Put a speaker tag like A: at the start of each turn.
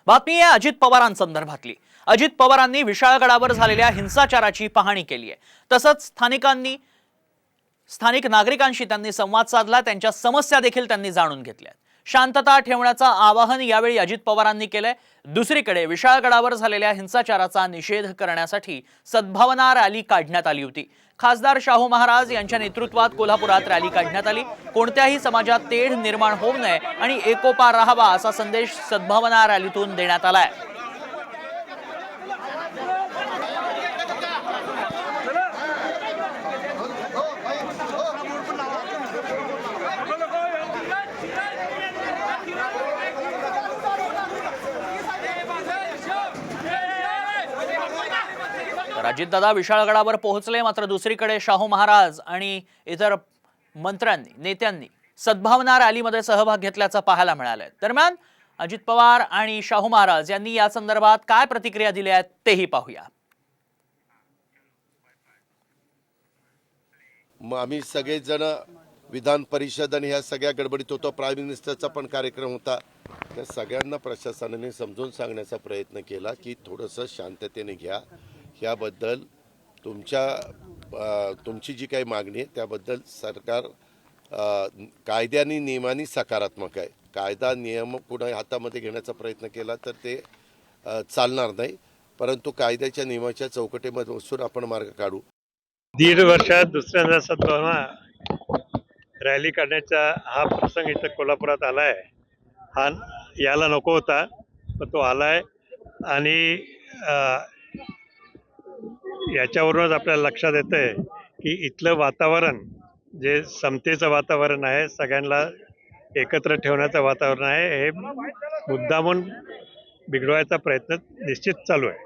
A: बातमी आहे अजित पवारांसंदर्भातली। अजित पवारांनी विशाळगडावर झालेल्या हिंसाचाराची पाहणी केली आहे। तसंच स्थानिक नागरिकांशी त्यांनी संवाद साधला, त्यांच्या समस्या देखील त्यांनी जाणून घेतल्या। शांतता ठेवण्याचं आवाहन यावेळी अजित पवारांनी केलंय। दुसरीकडे विशाळगडावर झालेल्या हिंसाचाराचा निषेध करण्यासाठी सद्भावना रॅली काढण्यात आली होती। खासदार शाहू महाराज यांच्या नेतृत्वात कोल्हापुरात रॅली काढण्यात आली। कोणत्याही समाजात तेढ निर्माण होऊ नये आणि एकोपा राहावा असा संदेश सद्भावना रॅलीतून देण्यात आलाय। अजितदादा विशाळगडावर पोहोचले, मात्र दुसरीकडे शाहू महाराज आणि इतर नेत्यांनी सद्भावना रॅलीमध्ये सहभाग घेतल्याचं पाहायला मिळालंय। दरम्यान अजित पवार आणि शाहू महाराज यांनी या संदर्भात काय प्रतिक्रिया दिल्या आहेत तेही पाहूया।
B: आम्ही सगळेजण विधान परिषद आणि ह्या सगळ्या गडबडीत होतो। प्राईम मिनिस्टरचा पण कार्यक्रम होता। त्या सगळ्यांना प्रशासनाने समजून सांगण्याचा प्रयत्न केला की थोडंसं शांततेने घ्या। ह्याबद्दल तुमची जी काही मागणी आहे त्याबद्दल सरकार कायद्याने नियमाने सकारात्मक आहे। कायदा नियम पुढे हातामध्ये घेण्याचा प्रयत्न केला तर ते चालणार नाही, परंतु कायद्याच्या नियमाच्या चौकटीमध्ये बसून आपण मार्ग काढू।
C: 1.5 वर्षात दुसऱ्यांदा सद्भावना रॅली काढण्याचा हा प्रसंग इथं कोल्हापुरात आलाय। हा यायला नको होता, पण तो आलाय आणि याच्यावरूनच आपल्याला लक्षात येतंय की इथलं वातावरण जे समतेचं वातावरण आहे, सगळ्यांना एकत्र ठेवण्याचं वातावरण आहे, हे मुद्दामून बिघडवायचा प्रयत्न निश्चित चालू आहे।